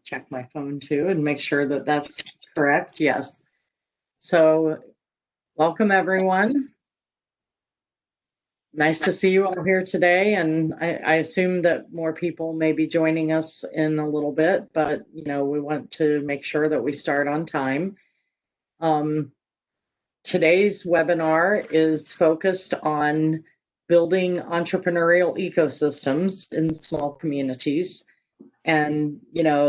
check my phone too and make sure that that's correct. Yes. So welcome everyone. Nice to see you all here today. And I assume that more people may be joining us in a little bit, but we want to make sure that we start on time. Um, Today's webinar is focused on building entrepreneurial ecosystems in small communities. And,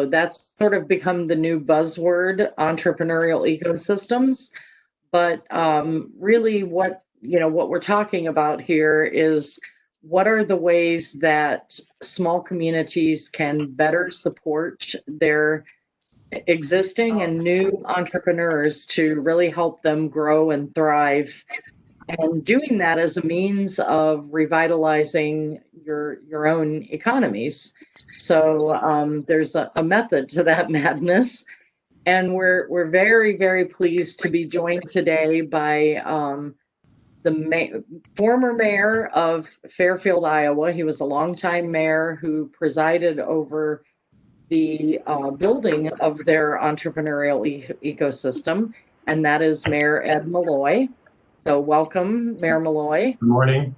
that's sort of become the new buzzword, entrepreneurial ecosystems. But really what we're talking about here is what are the ways that small communities can better support their existing and new entrepreneurs to really help them grow and thrive, and doing that as a means of revitalizing your own economies. So there's a method to that madness, and we're very, very pleased to be joined today by the former mayor of Fairfield, Iowa. He was a longtime mayor who presided over the building of their entrepreneurial ecosystem, and that is Mayor Ed Malloy. So welcome, Mayor Malloy. Good morning.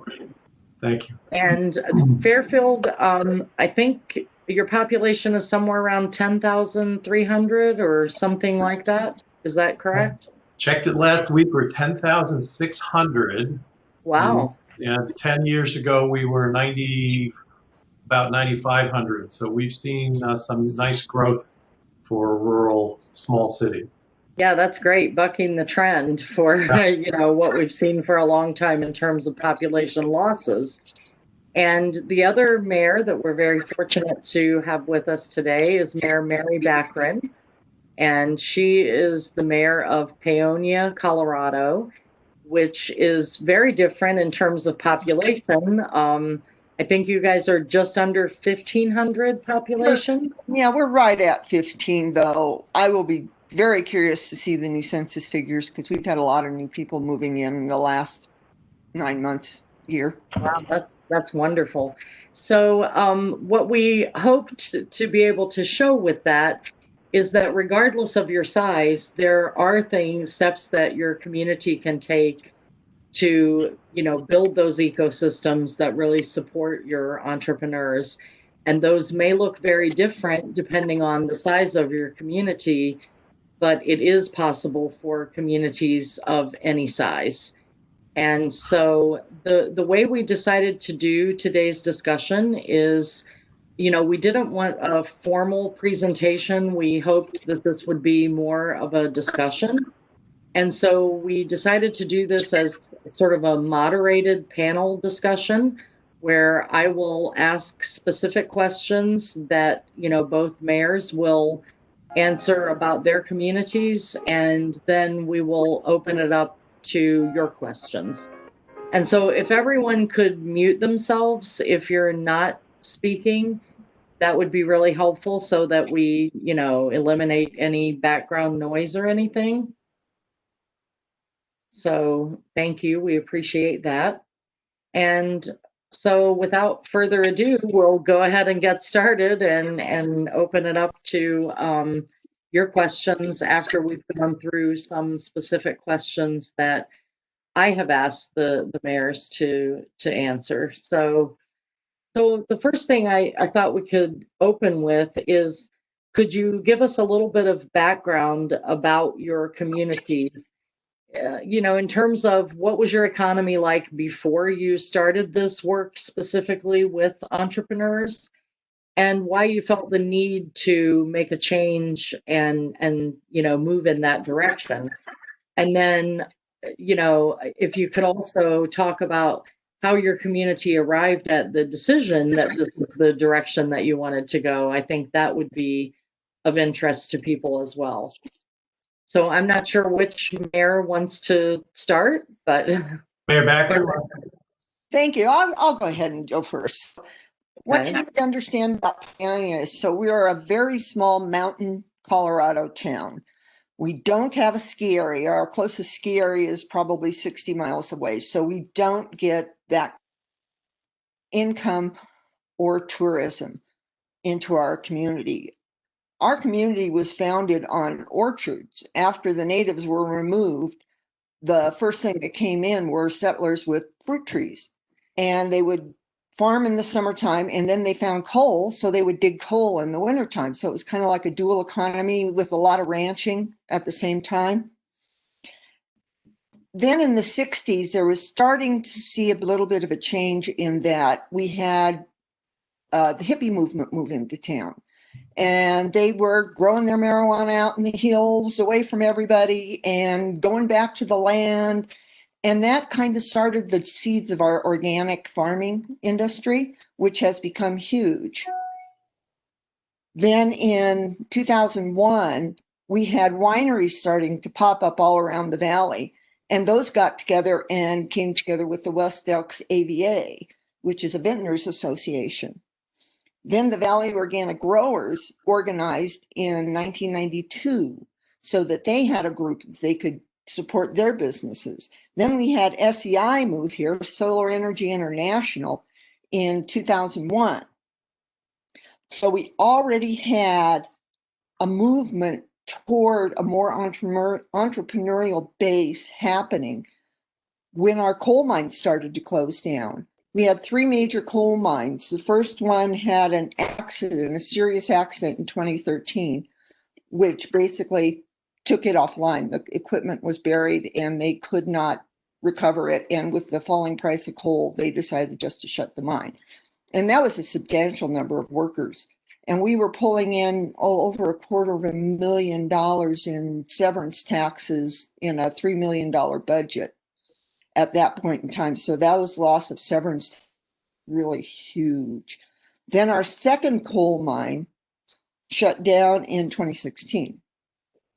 Thank you. And Fairfield, I think your population is somewhere around 10,300 or something like that. Is that correct? Checked it last week. We're 10,600. Wow. And 10 years ago, we were about 9,500. So we've seen some nice growth for a rural small city. Yeah, that's great. Bucking the trend for, what we've seen for a long time in terms of population losses. And the other mayor that we're very fortunate to have with us today is Mayor Mary Baccarin. And she is the mayor of Paonia, Colorado, which is very different in terms of population. I think you guys are just under 1,500 population. Yeah, we're right at 15, though. I will be very curious to see the new census figures because we've had a lot of new people moving in the last 9 months, year. Wow, that's wonderful. So what we hoped to be able to show with that is that regardless of your size, there are steps that your community can take to, build those ecosystems that really support your entrepreneurs. And those may look very different depending on the size of your community, but it is possible for communities of any size. And so the way we decided to do today's discussion is, we didn't want a formal presentation. We hoped that this would be more of a discussion. And so we decided to do this as sort of a moderated panel discussion where I will ask specific questions that, both mayors will answer about their communities, and then we will open it up to your questions. And so if everyone could mute themselves if you're not speaking, that would be really helpful so that we, eliminate any background noise or anything. So thank you. We appreciate that. And so without further ado, we'll go ahead and get started and open it up to your questions after we've gone through some specific questions that I have asked the mayors to answer. So the first thing I thought we could open with is, could you give us a little bit of background about your community? In terms of what was your economy like before you started this work specifically with entrepreneurs, and why you felt the need to make a change and move in that direction. And then, if you could also talk about how your community arrived at the decision that this was the direction that you wanted to go, I think that would be of interest to people as well. So I'm not sure which mayor wants to start, but Mayor Baccarin. Thank you. I'll go ahead and go first. What you need to understand about Paonia is, so we are a very small mountain Colorado town. We don't have a ski area. Our closest ski area is probably 60 miles away. So we don't get that income or tourism into our community. our community was founded on orchards. After the natives were removed, the first thing that came in were settlers with fruit trees, and they would farm in the summertime, and then they found coal, so they would dig coal in the wintertime. So it was kind of like a dual economy with a lot of ranching at the same time. Then in the 60s, there was starting to see a little bit of a change in that we had the hippie movement move into town. And they were growing their marijuana out in the hills away from everybody and going back to the land. And that kind of started the seeds of our organic farming industry, which has become huge. Then in 2001, we had wineries starting to pop up all around the valley. And those got together and came together with the West Elks AVA, which is a vintners association. Then the Valley Organic Growers organized in 1992 so that they had a group that they could support their businesses. Then we had SEI move here, Solar Energy International, in 2001. So we already had a movement toward a more entrepreneurial base happening when our coal mines started to close down. We had 3 major coal mines. The first one had an accident, a serious accident in 2013, which basically took it offline. The equipment was buried and they could not recover it. And with the falling price of coal, they decided just to shut the mine. And that was a substantial number of workers. And we were pulling in over $250,000 in severance taxes in a $3 million budget at that point in time. So that was loss of severance, really huge. Then our second coal mine shut down in 2016.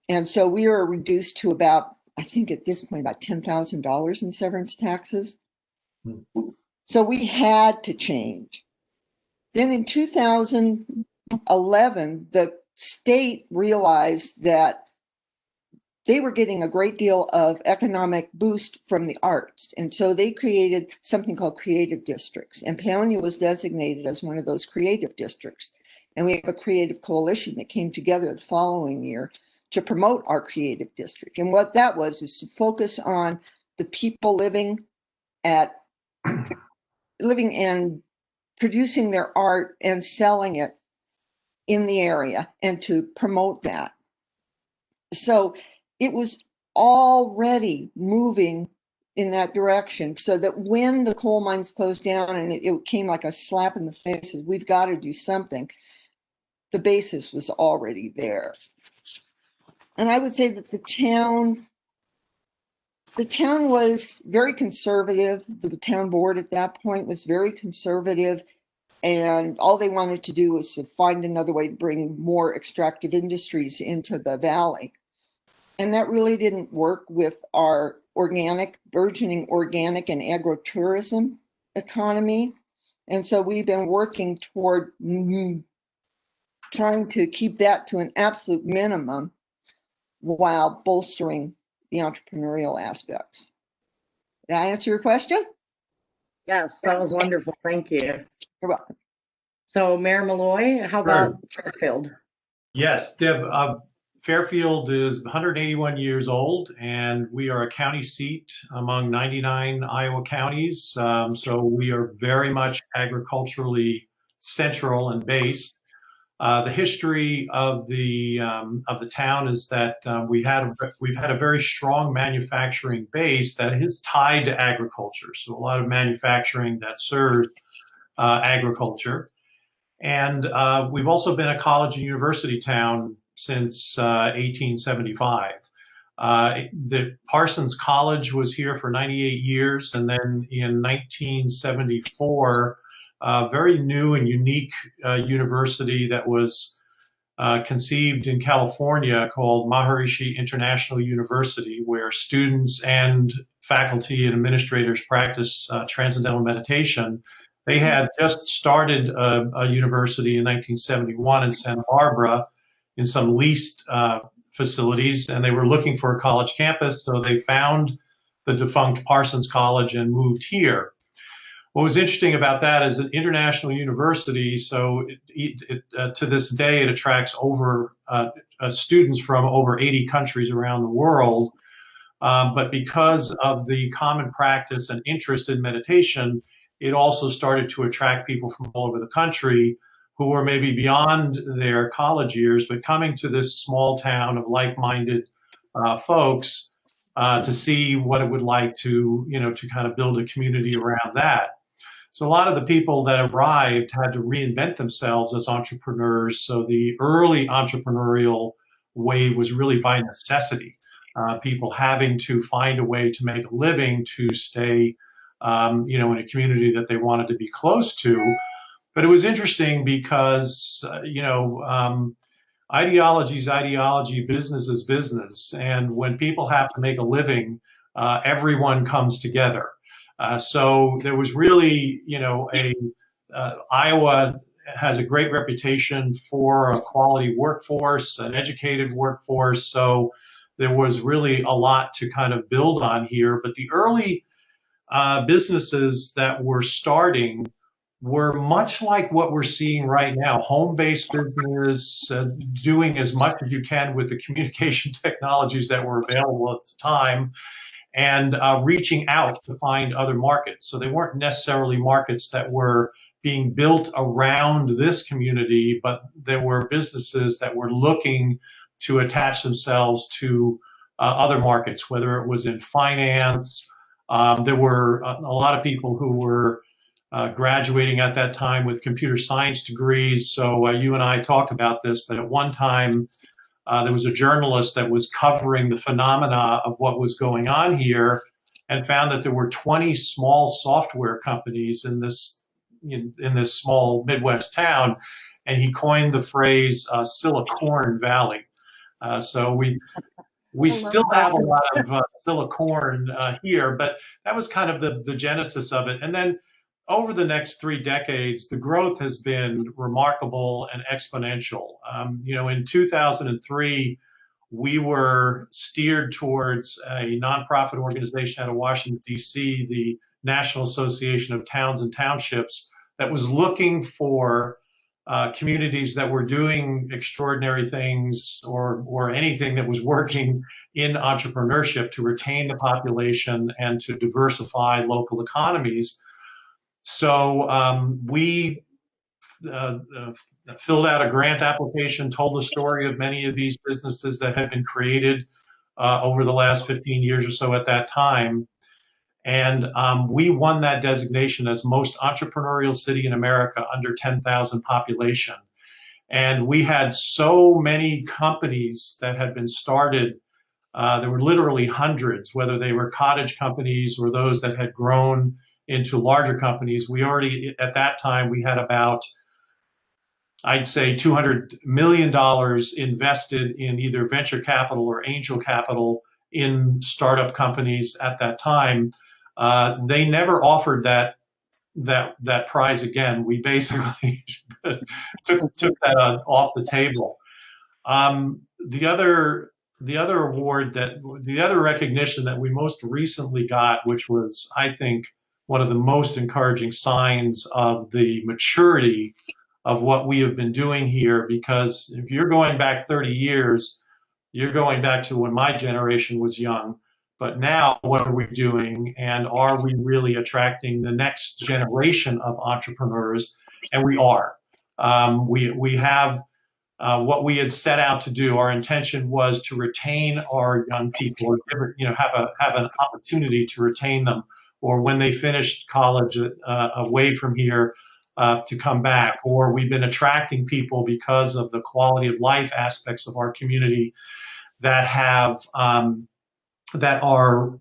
And so we were reduced to about, I think at this point, about $10,000 in severance taxes. So we had to change. Then in 2011, the state realized that they were getting a great deal of economic boost from the arts. And so they created something called creative districts. And Paonia was designated as one of those creative districts. And we have a creative coalition that came together the following year to promote our creative district. And what that was is to focus on the people living and producing their art and selling it in the area and to promote that. So it was already moving in that direction, so that when the coal mines closed down and it came like a slap in the face, we've got to do something, the basis was already there. And I would say that the town was very conservative. The town board at that point was very conservative, and all they wanted to do was to find another way to bring more extractive industries into the valley. And that really didn't work with our burgeoning organic and agritourism economy. And so we've been working toward trying to keep that to an absolute minimum while bolstering the entrepreneurial aspects. Did that answer your question? Yes, that was wonderful. Thank you. You're welcome. So Mayor Malloy, how about Fairfield? Yes, Deb, Fairfield is 181 years old, and we are a county seat among 99 Iowa counties. So we are very much agriculturally central and based. The history of the town is that we've had a very strong manufacturing base that is tied to agriculture. So a lot of manufacturing that serves agriculture, and we've also been a college and university town since 1875. The Parsons College was here for 98 years, and then in 1974. A very new and unique university that was conceived in California called Maharishi International University, where students and faculty and administrators practice transcendental meditation. They had just started a university in 1971 in Santa Barbara in some leased facilities, and they were looking for a college campus, so they found the defunct Parsons College and moved here. What was interesting about that is an international university, so to this day it attracts over students from over 80 countries around the world. But because of the common practice and interest in meditation, it also started to attract people from all over the country who were maybe beyond their college years, but coming to this small town of like-minded folks to see what it would like to, to kind of build a community around that. So a lot of the people that arrived had to reinvent themselves as entrepreneurs. So the early entrepreneurial wave was really by necessity. People having to find a way to make a living, to stay, in a community that they wanted to be close to. But it was interesting because, ideology is ideology, business is business. And when people have to make a living, everyone comes together. So there was really, Iowa has a great reputation for a quality workforce, an educated workforce. So there was really a lot to kind of build on here. But the early businesses that were starting were much like what we're seeing right now, home-based business, doing as much as you can with the communication technologies that were available at the time, and reaching out to find other markets. So they weren't necessarily markets that were being built around this community, but there were businesses that were looking to attach themselves to other markets, whether it was in finance. There were a lot of people who were graduating at that time with computer science degrees. So you and I talked about this, but at one time, there was a journalist that was covering the phenomena of what was going on here and found that there were 20 small software companies in this small Midwest town, and he coined the phrase Silicon Valley. So we still have a lot of silicon here, but that was kind of the genesis of it. And then over the next 3 decades, the growth has been remarkable and exponential. In 2003, we were steered towards a nonprofit organization out of Washington, D.C., the National Association of Towns and Townships, that was looking for communities that were doing extraordinary things or anything that was working in entrepreneurship to retain the population and to diversify local economies. So we filled out a grant application, told the story of many of these businesses that had been created over the last 15 years or so at that time. And we won that designation as most entrepreneurial city in America under 10,000 population. And we had so many companies that had been started. There were literally hundreds, whether they were cottage companies or those that had grown into larger companies. We already, at that time, we had about, I'd say, $200 million invested in either venture capital or angel capital in startup companies at that time. They never offered that prize again. We basically took that off the table. The other recognition that we most recently got, which was, I think, one of the most encouraging signs of the maturity of what we have been doing here, because if you're going back 30 years, you're going back to when my generation was young. But now, what are we doing? And are we really attracting the next generation of entrepreneurs? And we are. We have what we had set out to do. Our intention was to retain our young people, have an opportunity to retain them, or when they finished college away from here, to come back. Or we've been attracting people because of the quality of life aspects of our community that have that are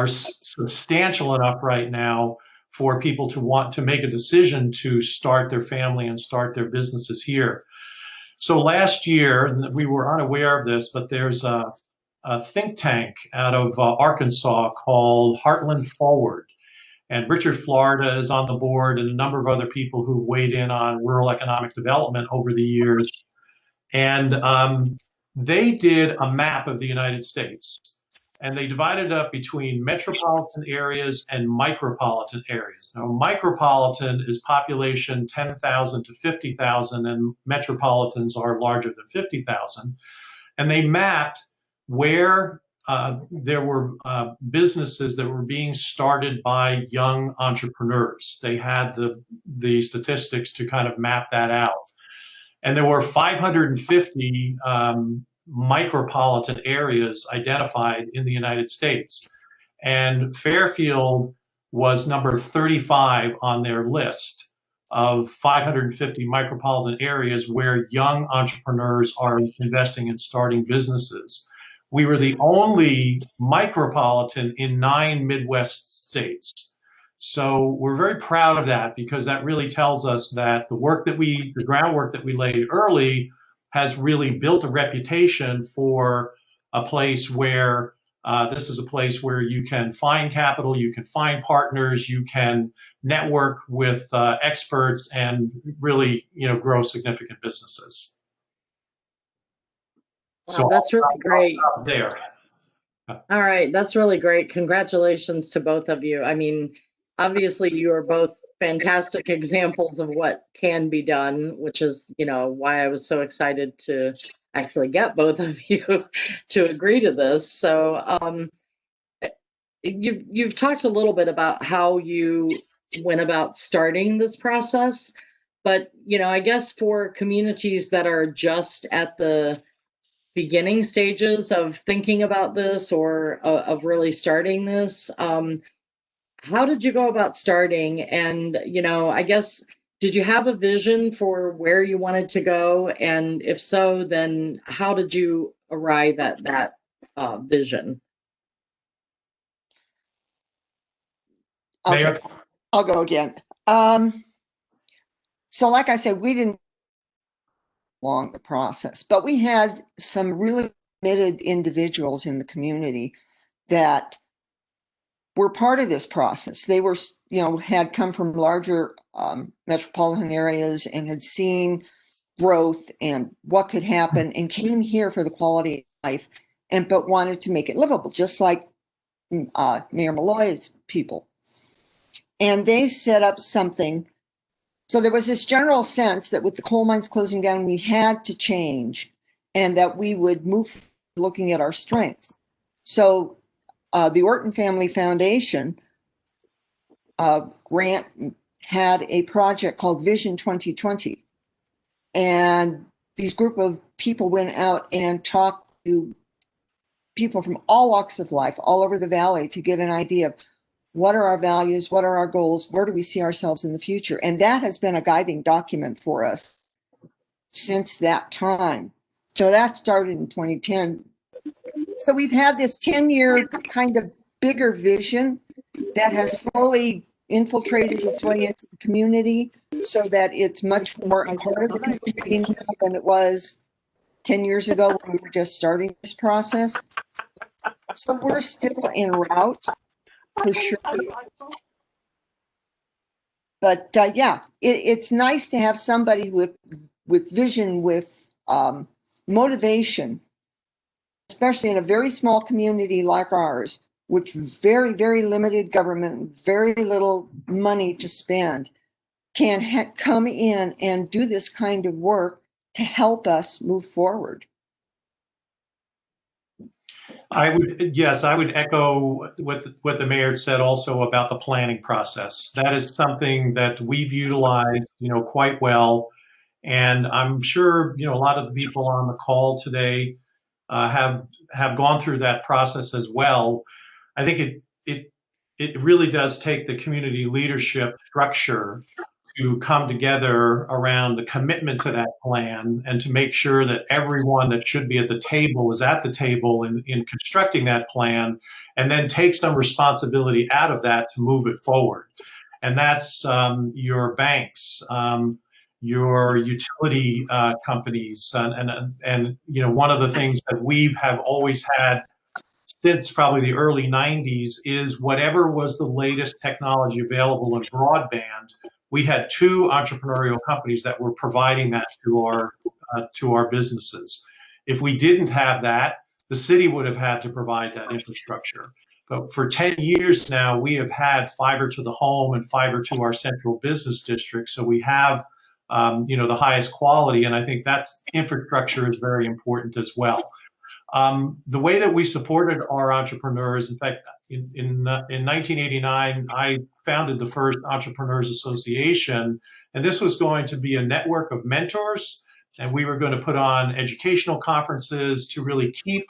substantial enough right now for people to want to make a decision to start their family and start their businesses here. So last year, we were unaware of this, but there's a think tank out of Arkansas called Heartland Forward. And Richard Florida is on the board, and a number of other people who weighed in on rural economic development over the years. And they did a map of the United States. and they divided it up between metropolitan areas and micropolitan areas. Now, micropolitan is population 10,000 to 50,000, and metropolitans are larger than 50,000. And they mapped where there were businesses that were being started by young entrepreneurs. They had the statistics to kind of map that out. And there were 550 micropolitan areas identified in the United States. And Fairfield was number 35 on their list of 550 micropolitan areas where young entrepreneurs are investing and starting businesses. We were the only micropolitan in 9 Midwest states. So we're very proud of that, because that really tells us that the groundwork that we laid early has really built a reputation for a place where this is a place where you can find capital, you can find partners, you can network with experts, and really, grow significant businesses. Wow, So that's really great. I'll stop there. All right, that's really great. Congratulations to both of you. I mean, obviously you are both fantastic examples of what can be done, which is, why I was so excited to actually get both of you to agree to this. So, you've talked a little bit about how you went about starting this process, but, I guess for communities that are just at the beginning stages of thinking about this, or of really starting this, how did you go about starting? And, I guess, did you have a vision for where you wanted to go? And if so, then how did you arrive at that vision? Okay, I'll go again. So like I said, we didn't along the process, but we had some really committed individuals in the community that were part of this process. They were, had come from larger metropolitan areas and had seen growth and what could happen, and came here for the quality of life, but wanted to make it livable, just like Mayor Malloy's people. And they set up something. So there was this general sense that with the coal mines closing down, we had to change, and that we would move looking at our strengths. So the Orton Family Foundation grant had a project called Vision 2020. And these group of people went out and talked to people from all walks of life, all over the valley, to get an idea of what are our values, what are our goals, where do we see ourselves in the future? And that has been a guiding document for us since that time. So that started in 2010. So we've had this 10-year kind of bigger vision that has slowly infiltrated its way into the community, so that it's much more a part of the community now than it was 10 years ago when we were just starting this process. So we're still en route, for sure. But yeah, it's nice to have somebody with vision, with motivation, especially in a very small community like ours, which very, very limited government, very little money to spend, can come in and do this kind of work to help us move forward. I would echo what the mayor said also about the planning process. That is something that we've utilized, quite well. And I'm sure, a lot of the people on the call today have gone through that process as well. I think it really does take the community leadership structure to come together around the commitment to that plan, and to make sure that everyone that should be at the table is at the table in constructing that plan, and then take some responsibility out of that to move it forward. And that's your banks, your utility companies, and one of the things that have always had since probably the early 90s is whatever was the latest technology available in broadband. We had 2 entrepreneurial companies that were providing that to our businesses. If we didn't have that, the city would have had to provide that infrastructure. But for 10 years now, we have had fiber to the home and fiber to our central business district. So we have, the highest quality. And I think that's infrastructure is very important as well. The way that we supported our entrepreneurs, in fact, in 1989, I founded the first Entrepreneurs Association, and this was going to be a network of mentors, and we were going to put on educational conferences to really keep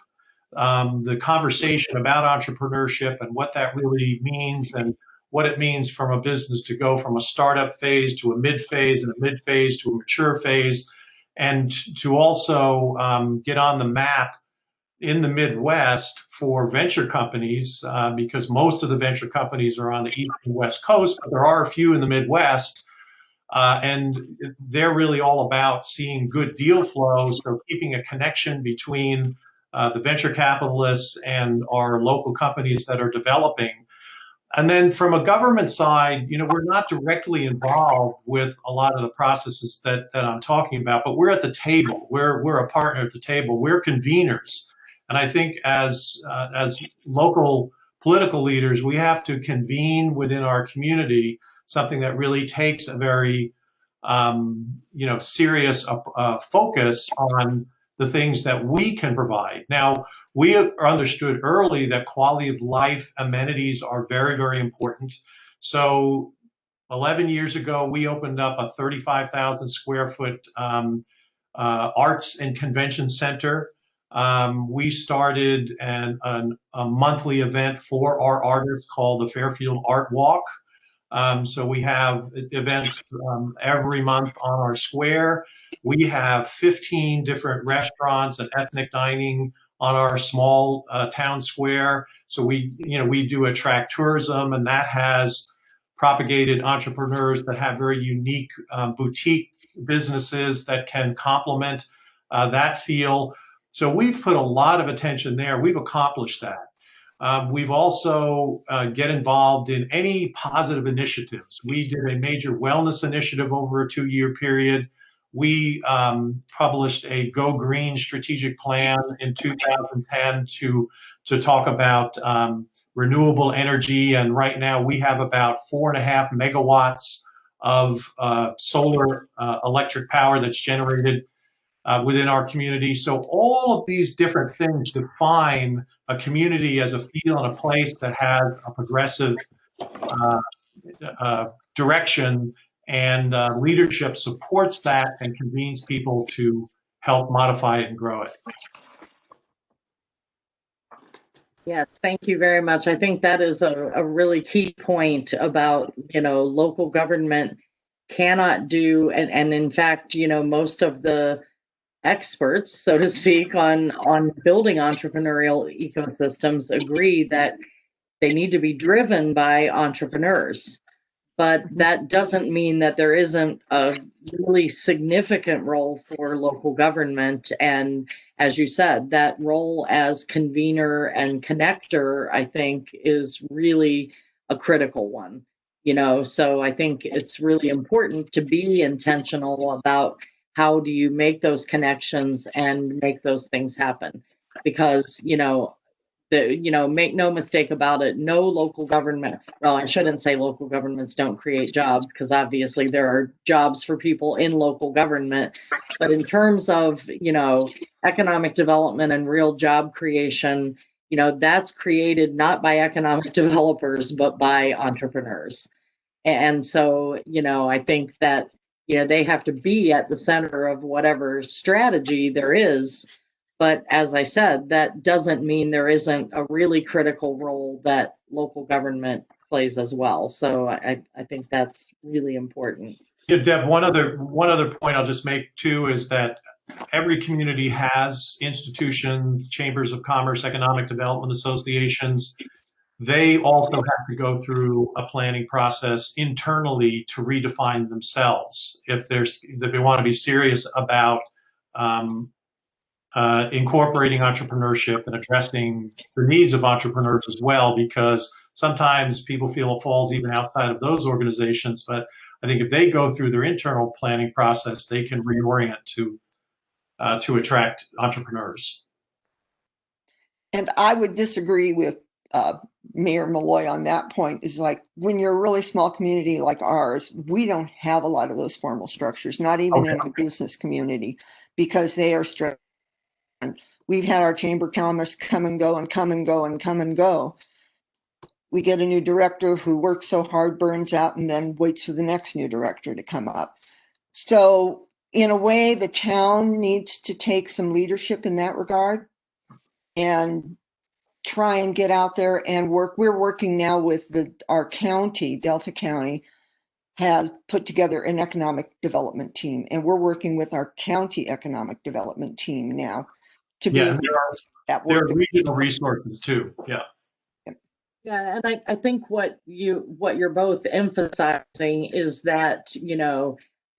the conversation about entrepreneurship and what that really means and what it means from a business to go from a startup phase to a mid phase and a mid phase to a mature phase, and to also get on the map in the Midwest for venture companies, because most of the venture companies are on the East and West Coast, but there are a few in the Midwest. And they're really all about seeing good deal flows, so keeping a connection between the venture capitalists and our local companies that are developing. And then from a government side, we're not directly involved with a lot of the processes that I'm talking about, but we're at the table. We're a partner at the table. We're conveners. And I think as local political leaders, we have to convene within our community something that really takes a very serious focus on the things that we can provide. Now, we understood early that quality of life amenities are very, very important. So 11 years ago, we opened up a 35,000 square foot arts and convention center. We started a monthly event for our artists called the Fairfield Art Walk. So we have events every month on our square. We have 15 different restaurants and ethnic dining on our small town square. So we do attract tourism, and that has propagated entrepreneurs that have very unique boutique businesses that can complement that feel. So we've put a lot of attention there. We've accomplished that. We've also get involved in any positive initiatives. We did a major wellness initiative over a 2-year period. We published a Go Green strategic plan in 2010 to talk about renewable energy. And right now we have about 4.5 megawatts of solar electric power that's generated within our community. So all of these different things define a community as a feel and a place that has a progressive direction, and leadership supports that and convenes people to help modify it and grow it. Yes, thank you very much. I think that is a really key point about, local government cannot do, and in fact, most of the experts, so to speak, on building entrepreneurial ecosystems agree that they need to be driven by entrepreneurs. But that doesn't mean that there isn't a really significant role for local government. And as you said, that role as convener and connector, I think, is really a critical one. So I think it's really important to be intentional about how do you make those connections and make those things happen. Because, make no mistake about it, no local government, well, I shouldn't say local governments don't create jobs, because obviously there are jobs for people in local government. But in terms of, economic development and real job creation, that's created not by economic developers, but by entrepreneurs. And so, I think that, they have to be at the center of whatever strategy there is. But as I said, that doesn't mean there isn't a really critical role that local government plays as well. So I think that's really important. Yeah, Deb, one other point I'll just make too is that every community has institutions, chambers of commerce, economic development associations. They also have to go through a planning process internally to redefine themselves if they want to be serious about incorporating entrepreneurship and addressing the needs of entrepreneurs as well, because sometimes people feel it falls even outside of those organizations. But I think if they go through their internal planning process, they can reorient to attract entrepreneurs. And I would disagree with Mayor Malloy on that point. Is like, when you're a really small community like ours, we don't have a lot of those formal structures, not even in our business community, because they are strict. We've had our chamber of commerce come and go and come and go and come and go. We get a new director who works so hard, burns out, and then waits for the next new director to come up. So in a way, the town needs to take some leadership in that regard and try and get out there and work. We're working now with our county, Delta County, has put together an economic development team, and we're working with our county economic development team now to be able there are regional resources too. Yeah. Yeah, and I think what you're both emphasizing is that,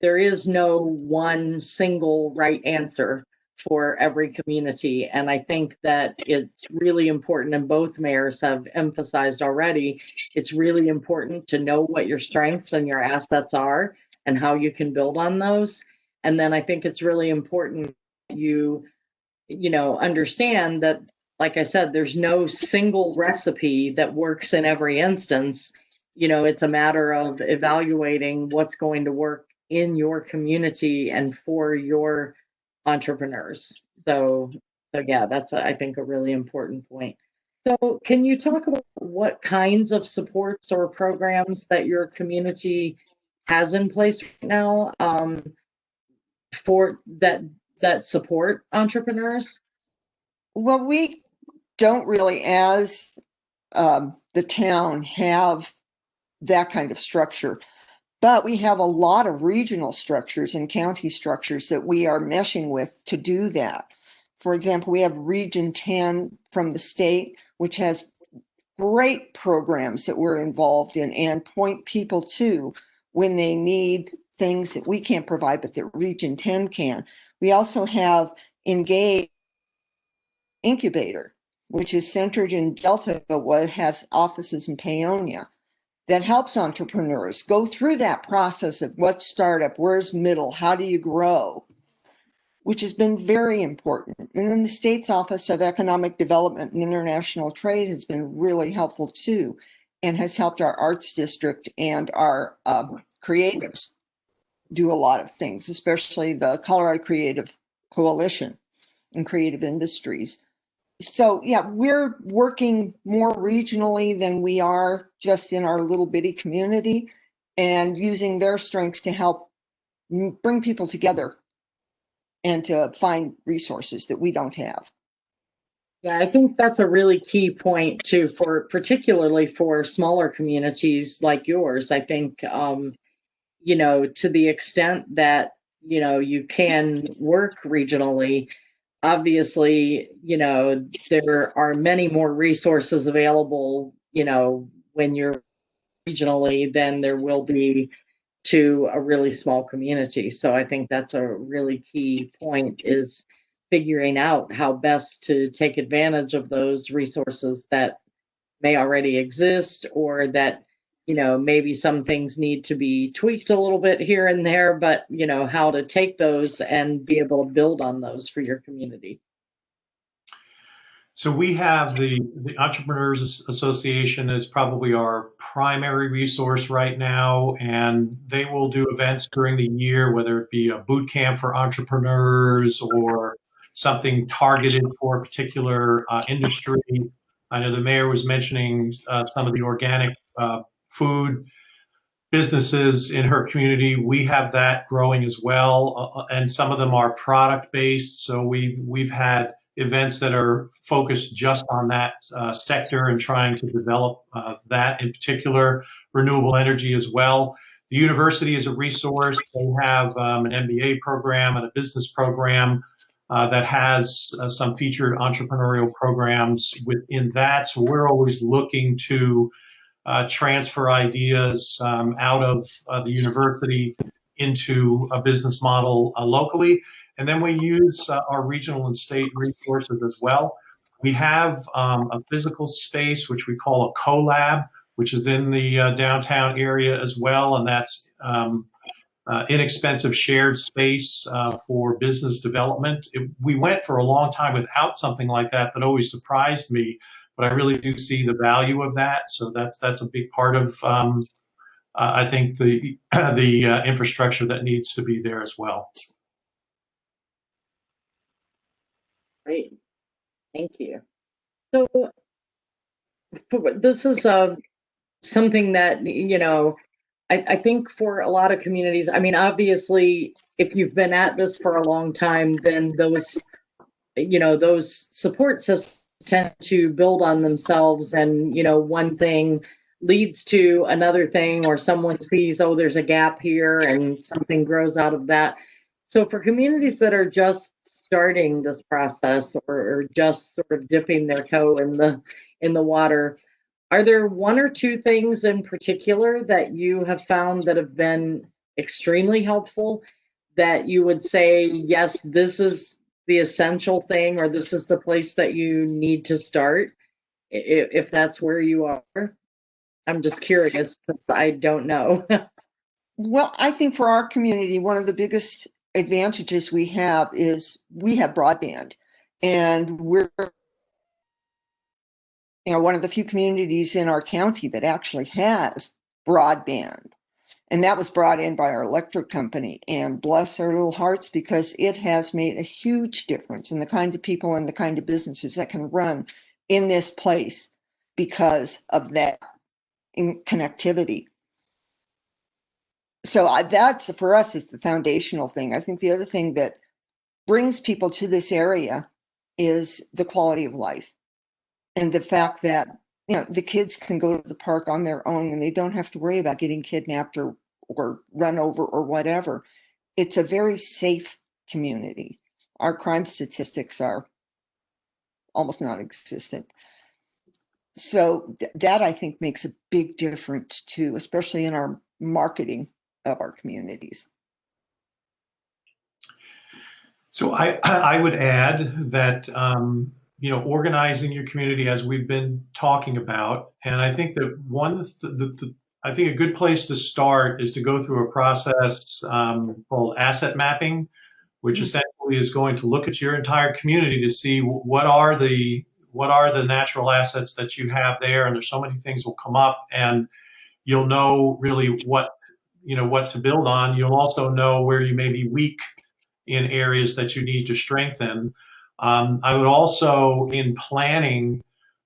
there is no one single right answer for every community. And I think that it's really important, and both mayors have emphasized already, it's really important to know what your strengths and your assets are and how you can build on those. And then I think it's really important that you understand that, like I said, there's no single recipe that works in every instance. It's a matter of evaluating what's going to work in your community and for your entrepreneurs. So yeah, that's I think a really important point. So can you talk about what kinds of supports or programs that your community has in place right now, for that support entrepreneurs? Well, we don't really, as the town, have that kind of structure, but we have a lot of regional structures and county structures that we are meshing with to do that. For example, we have Region 10 from the state, which has great programs that we're involved in and point people to when they need things that we can't provide, but that Region 10 can. We also have Engage Incubator, which is centered in Delta, but has offices in Paonia, that helps entrepreneurs go through that process of what's startup, where's middle, how do you grow, which has been very important. And then the state's Office of Economic Development and International Trade has been really helpful too, and has helped our arts district and our creatives do a lot of things, especially the Colorado Creative Coalition and creative industries. So yeah, we're working more regionally than we are just in our little bitty community, and using their strengths to help bring people together and to find resources that we don't have. Yeah, I think that's a really key point too, particularly for smaller communities like yours. I think, to the extent that, you can work regionally, obviously, there are many more resources available, when you're regionally than there will be to a really small community. So I think that's a really key point, is figuring out how best to take advantage of those resources that may already exist, or that, maybe some things need to be tweaked a little bit here and there, but how to take those and be able to build on those for your community. So we have the Entrepreneurs Association is probably our primary resource right now, and they will do events during the year, whether it be a boot camp for entrepreneurs or something targeted for a particular industry. I know the mayor was mentioning some of the organic food businesses in her community. We have that growing as well, and some of them are product based. So we've had events that are focused just on that sector and trying to develop that in particular, renewable energy as well. The university is a resource. They have an MBA program and a business program that has some featured entrepreneurial programs within that. So we're always looking to transfer ideas out of the university into a business model locally. And then we use our regional and state resources as well. We have a physical space, which we call a collab, which is in the downtown area as well. And that's inexpensive shared space for business development. We went for a long time without something like that. That always surprised me, but I really do see the value of that. So that's a big part of I think the infrastructure that needs to be there as well. Great, thank you. So this is something that, you know, I think for a lot of communities, I mean, obviously, if you've been at this for a long time, then those, you know, those support systems tend to build on themselves, and, you know, one thing leads to another thing, or someone sees, oh, there's a gap here, and something grows out of that. So for communities that are just starting this process, or just sort of dipping their toe in the water, are there one or two things in particular that you have found that have been extremely helpful, that you would say, yes, this is the essential thing, or this is the place that you need to start, if that's where you are? I'm just curious because I don't know. Well, I think for our community, one of the biggest advantages we have is we have broadband, and we're, you know, one of the few communities in our county that actually has broadband. And that was brought in by our electric company, and bless their little hearts, because it has made a huge difference in the kind of people and the kind of businesses that can run in this place because of that in connectivity. So that's, for us, is the foundational thing. I think the other thing that brings people to this area is the quality of life, and the fact that, you know, the kids can go to the park on their own and they don't have to worry about getting kidnapped or run over or whatever. It's a very safe community. Our crime statistics are almost non-existent. So that, I think, makes a big difference too, especially in our marketing of our communities. So I would add that you know, organizing your community, as we've been talking about, and I think that I think a good place to start is to go through a process called asset mapping, which essentially is going to look at your entire community to see what are the natural assets that you have there. And there's so many things will come up, and you'll know really what to build on. You'll also know where you may be weak in areas that you need to strengthen. I would also, in planning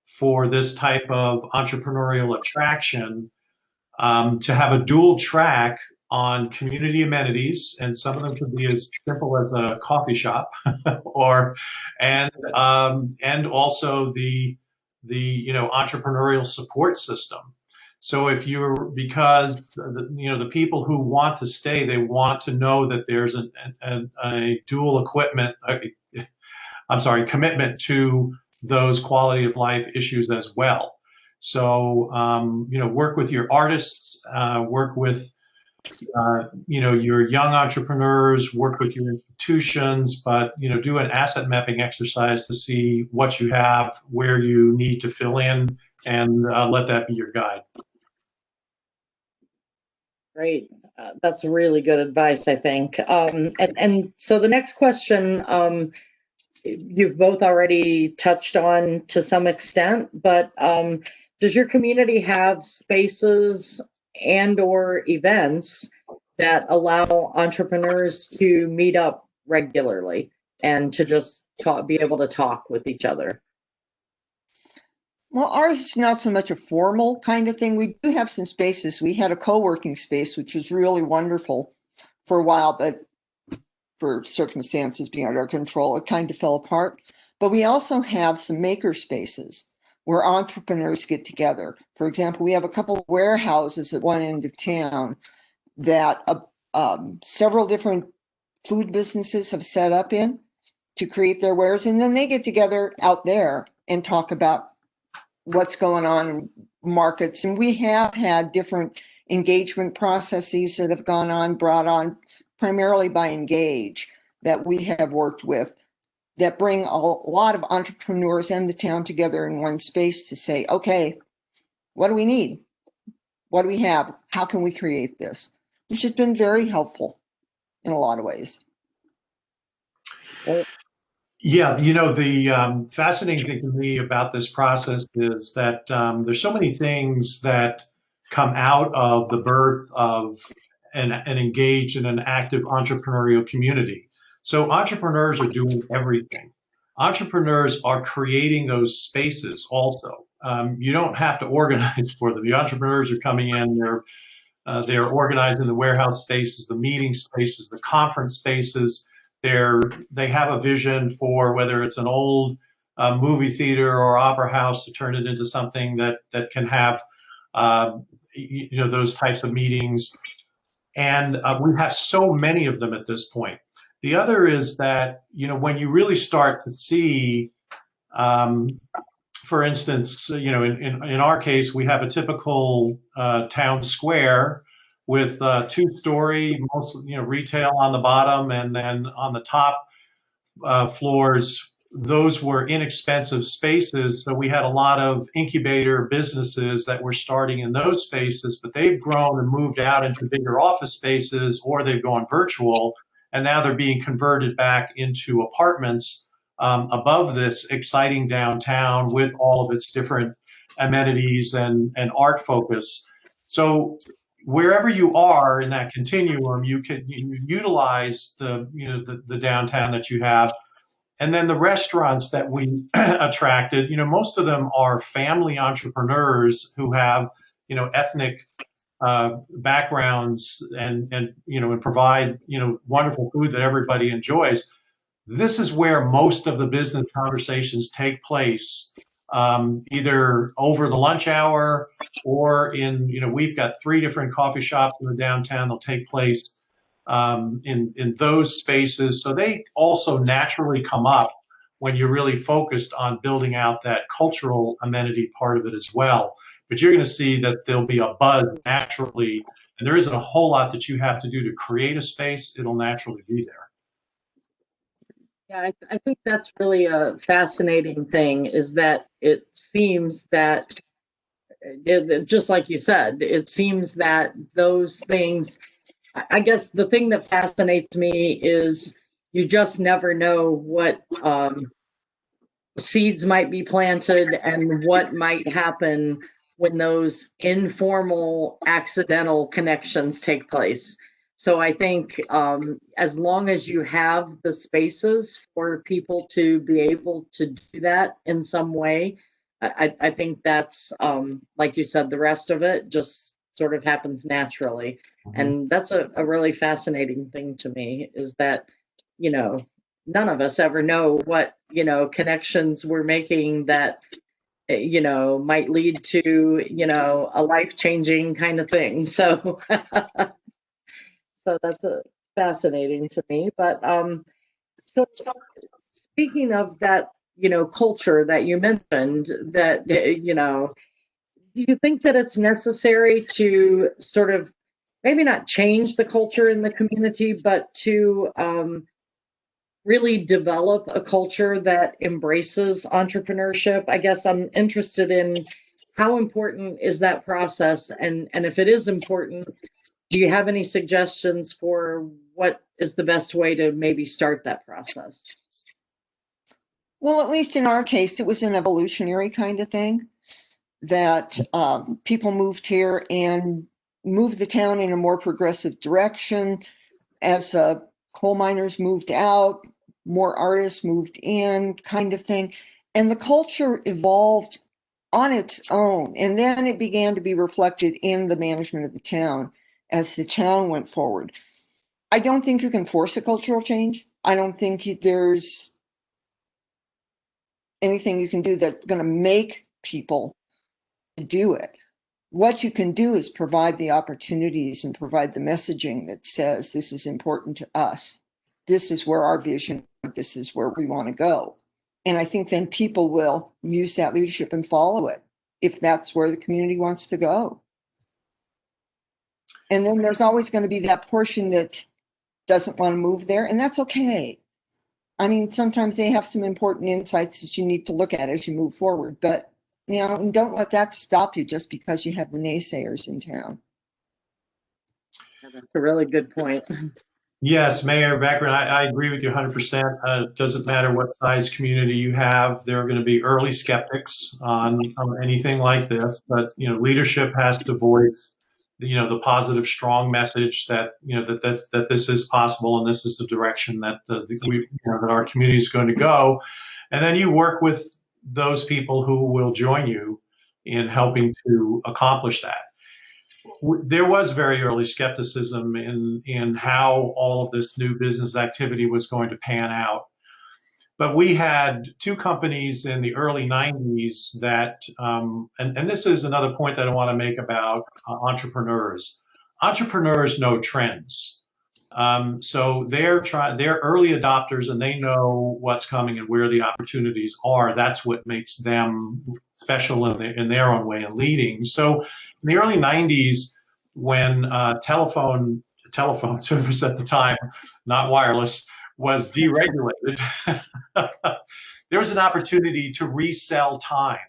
for this type of entrepreneurial attraction, to have a dual track on community amenities, and some of them could be as simple as a coffee shop, and also the entrepreneurial support system. So if you're, because the people who want to stay, they want to know that there's a dual commitment to those quality of life issues as well. So work with your artists, work with your young entrepreneurs, work with your institutions, but do an asset mapping exercise to see what you have, where you need to fill in, and let that be your guide. Great. That's really good advice, I think. And so the next question, you've both already touched on to some extent, but does your community have spaces and or events that allow entrepreneurs to meet up regularly and to just be able to talk with each other? Well, ours is not so much a formal kind of thing. We do have some spaces. We had a co-working space, which was really wonderful for a while, but for circumstances beyond our control, it kind of fell apart. But we also have some maker spaces where entrepreneurs get together. For example, we have a couple of warehouses at one end of town that several different food businesses have set up in to create their wares, and then they get together out there and talk about what's going on in markets. And we have had different engagement processes that have gone on, brought on primarily by Engage, that we have worked with, that bring a lot of entrepreneurs and the town together in one space to say, okay, what do we need? What do we have? How can we create this? Which has been very helpful. in a lot of ways. Well, Yeah, the fascinating thing to me about this process is that there's so many things that come out of the birth of and engage in an active entrepreneurial community. So entrepreneurs are doing everything. Entrepreneurs are creating those spaces also. You don't have to organize for them. The entrepreneurs are coming in, they're organizing the warehouse spaces, the meeting spaces, the conference spaces. They have a vision for whether it's an old movie theater or opera house to turn it into something that can have those types of meetings. And we have so many of them at this point. The other is that when you really start to see um, for instance, in our case, we have a typical town square with two-story, most retail on the bottom, and then on the top floors, those were inexpensive spaces. So we had a lot of incubator businesses that were starting in those spaces, but they've grown and moved out into bigger office spaces, or they've gone virtual, and now they're being converted back into apartments above this exciting downtown with all of its different amenities and art focus. So wherever you are in that continuum, you can utilize the downtown that you have. And then the restaurants that we attracted, most of them are family entrepreneurs who have, ethnic backgrounds and provide, wonderful food that everybody enjoys. This is where most of the business conversations take place, either over the lunch hour or we've got 3 different coffee shops in the downtown. They'll take place in those spaces. So they also naturally come up when you're really focused on building out that cultural amenity part of it as well. But you're going to see that there'll be a buzz naturally, and there isn't a whole lot that you have to do to create a space. It'll naturally be there. yeah, I think that's really a fascinating thing is that it seems that, just like you said, it seems that those things, I guess the thing that fascinates me is you just never know what seeds might be planted and what might happen when those informal, accidental connections take place. So I think as long as you have the spaces for people to be able to do that in some way, I think that's, like you said, the rest of it just sort of happens naturally. And that's a really fascinating thing to me is that, none of us ever know what, connections we're making that, might lead to, a life-changing kind of thing. So, so that's fascinating to me. But so speaking of that, culture that you mentioned, that, do you think that it's necessary to sort of maybe not change the culture in the community, but to really develop a culture that embraces entrepreneurship? I guess I'm interested in how important is that process, and if it is important, do you have any suggestions for what is the best way to maybe start that process? Well, at least in our case, it was an evolutionary kind of thing that people moved here and moved the town in a more progressive direction. As coal miners moved out, more artists moved in, kind of thing. And the culture evolved on its own. And then it began to be reflected in the management of the town as the town went forward. I don't think you can force a cultural change. I don't think there's anything you can do that's going to make people do it. What you can do is provide the opportunities and provide the messaging that says this is important to us. This is where our vision, this is where we want to go. And I think then people will use that leadership and follow it if that's where the community wants to go. And then there's always going to be that portion that doesn't want to move there, and that's okay. I mean, sometimes they have some important insights that you need to look at as you move forward, but don't let that stop you just because you have the naysayers in town. That's a really good point. Yes, Mayor Beckman, I agree with you 100%. It doesn't matter what size community you have, there are going to be early skeptics on anything like this. But leadership has to voice, the positive, strong message that that this is possible and this is the direction that that our community is going to go. And then you work with those people who will join you in helping to accomplish that. There was very early skepticism in how all of this new business activity was going to pan out. But we had two companies in the early 90s that, and this is another point that I want to make about entrepreneurs. Entrepreneurs know trends. So they're early adopters and they know what's coming and where the opportunities are. That's what makes them special in their own way and leading. So in the early 90s, when telephone service at the time, not wireless, was deregulated, there was an opportunity to resell time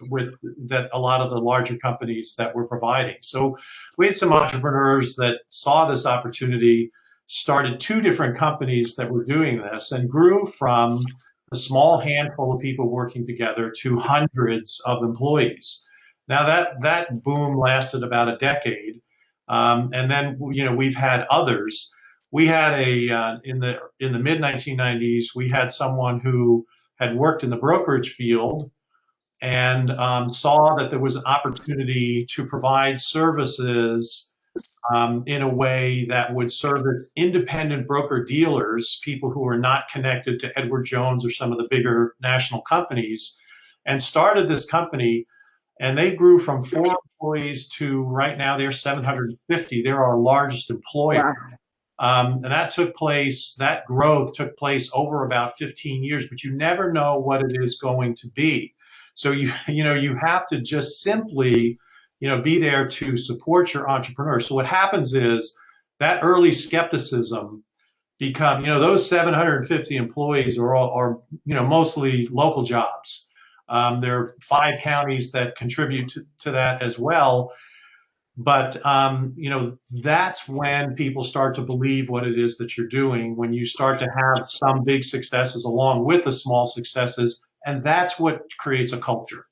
with that a lot of the larger companies that were providing. So we had some entrepreneurs that saw this opportunity, started two different companies that were doing this, and grew from a small handful of people working together to hundreds of employees. Now that boom lasted about a decade, and then we've had others. We had in the mid 1990s, we had someone who had worked in the brokerage field and saw that there was an opportunity to provide services in a way that would service independent broker dealers, people who are not connected to Edward Jones or some of the bigger national companies, and started this company. And they grew from 4 employees to right now they're 750. They're our largest employer. Wow. And that growth took place over about 15 years, but you never know what it is going to be. So you have to just simply, be there to support your entrepreneur. So what happens is that early skepticism those 750 employees are mostly local jobs. There are 5 counties that contribute to that as well. But that's when people start to believe what it is that you're doing, when you start to have some big successes along with the small successes, and that's what creates a culture.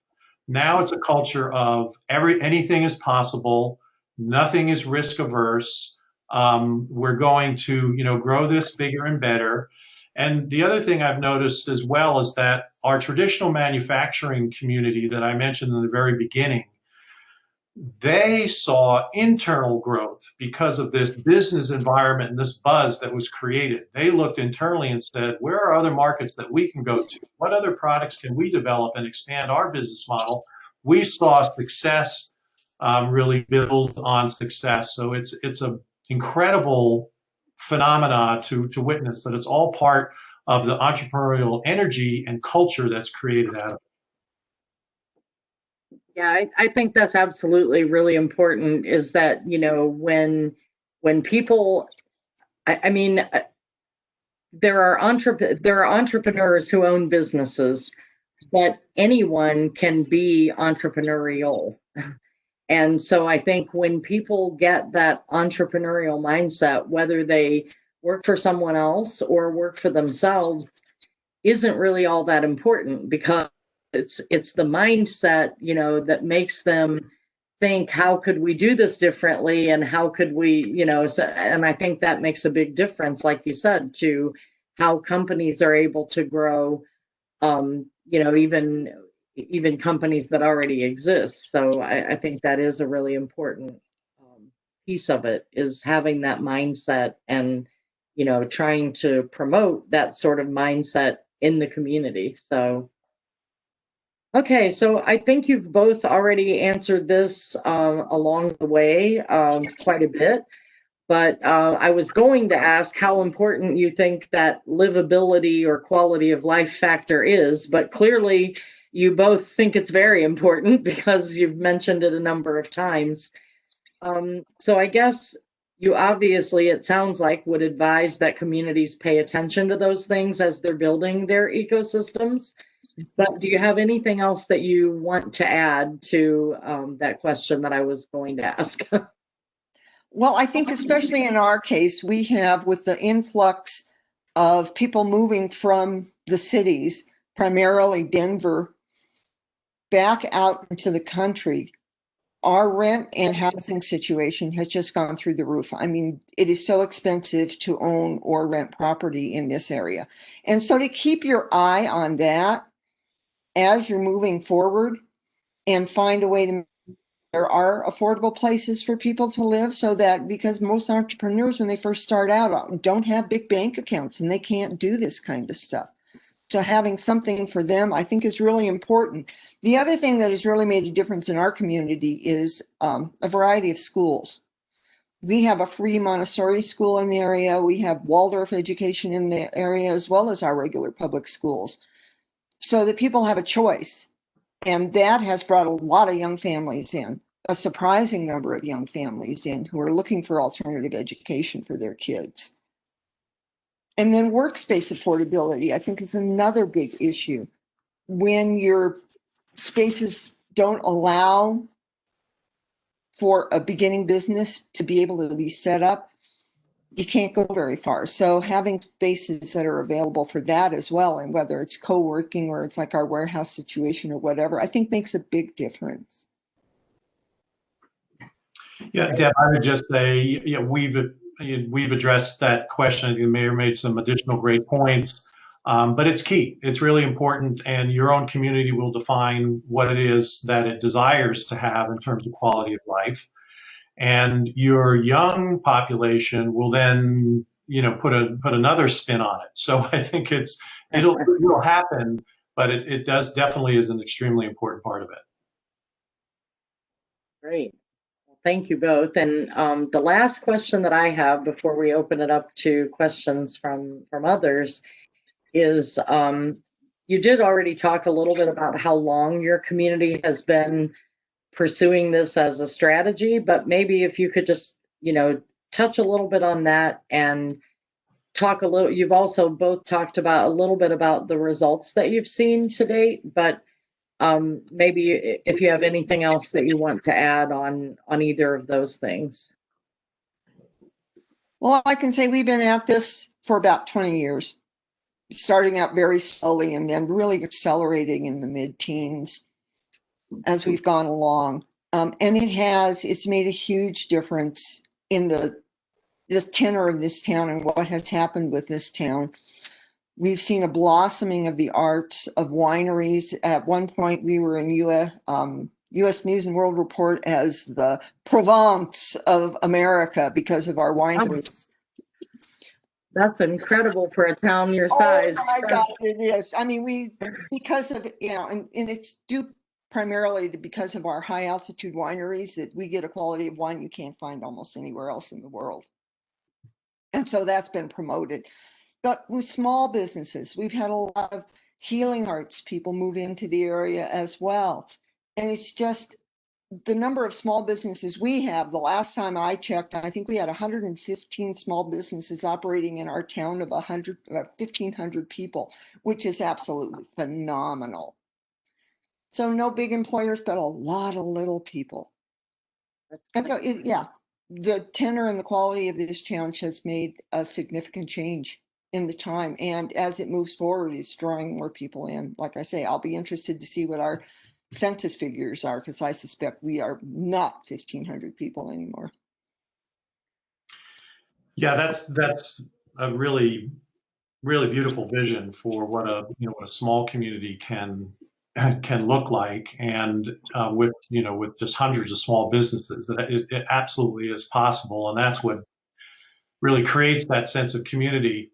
Now it's a culture of anything is possible, nothing is risk averse. We're going to grow this bigger and better. And the other thing I've noticed as well is that our traditional manufacturing community that I mentioned in the very beginning, they saw internal growth because of this business environment and this buzz that was created. They looked internally and said, where are other markets that we can go to? What other products can we develop and expand our business model? We saw success really build on success. So it's an incredible phenomena to witness, but it's all part of the entrepreneurial energy and culture that's created out of it. Yeah, I think that's absolutely really important is that, when people, I mean, there are entrepreneurs who own businesses, but anyone can be entrepreneurial. And so I think when people get that entrepreneurial mindset, whether they work for someone else or work for themselves, isn't really all that important because it's the mindset, that makes them think, how could we do this differently and how could we, and I think that makes a big difference, like you said, to how companies are able to grow, even companies that already exist. So I think that is a really important piece of it, is having that mindset and trying to promote that sort of mindset in the community. So okay, so I think you've both already answered this along the way quite a bit, but I was going to ask how important you think that livability or quality of life factor is, but clearly you both think it's very important because you've mentioned it a number of times. So I guess you obviously, it sounds like, would advise that communities pay attention to those things as they're building their ecosystems. But do you have anything else that you want to add to that question that I was going to ask? Well, I think especially in our case, we have with the influx of people moving from the cities, primarily Denver, back out into the country, our rent and housing situation has just gone through the roof. I mean, it is so expensive to own or rent property in this area. And so to keep your eye on that as you're moving forward and find a way to there are affordable places for people to live so that because most entrepreneurs when they first start out don't have big bank accounts and they can't do this kind of stuff. So having something for them, I think, is really important. The other thing that has really made a difference in our community is a variety of schools. We have a free Montessori school in the area. We have Waldorf education in the area, as well as our regular public schools, so that people have a choice. And that has brought a lot of young families in, a surprising number of young families in who are looking for alternative education for their kids. And then workspace affordability, I think, is another big issue. When your spaces don't allow for a beginning business to be able to be set up, you can't go very far. So having spaces that are available for that as well, and whether it's co-working or it's like our warehouse situation or whatever, I think makes a big difference. Yeah, Deb, I would just say, we've addressed that question. I think the mayor made some additional great points, but it's key. It's really important, and your own community will define what it is that it desires to have in terms of quality of life. And your young population will then, put another spin on it. So I think it'll happen, but it does definitely is an extremely important part of it. Great. Well, thank you both. And the last question that I have before we open it up to questions from others is you did already talk a little bit about how long your community has been pursuing this as a strategy, but maybe if you could just, touch a little bit on that and talk a little, you've also both talked about a little bit about the results that you've seen to date, but maybe if you have anything else that you want to add on either of those things. Well, I can say we've been at this for about 20 years, starting out very slowly and then really accelerating in the mid-teens as we've gone along. And it's made a huge difference in the tenor of this town and what has happened with this town. We've seen a blossoming of the arts, of wineries. At one point, we were in U.S. News and World Report as the Provence of America because of our wineries. That's incredible for a town your size. Oh my God, it is. I mean, because of, and it's due primarily because of our high altitude wineries that we get a quality of wine you can't find almost anywhere else in the world. And so that's been promoted. But with small businesses, we've had a lot of healing arts people move into the area as well. And it's just the number of small businesses we have. The last time I checked, I think we had 115 small businesses operating in our town of 1,500 people, which is absolutely phenomenal. So no big employers, but a lot of little people. And so, the tenor and the quality of this challenge has made a significant change in the time. And as it moves forward, it's drawing more people in. Like I say, I'll be interested to see what our census figures are, because I suspect we are not 1,500 people anymore. Yeah, that's a really, really beautiful vision for what a small community can look like, and with just hundreds of small businesses, it absolutely is possible, and that's what really creates that sense of community.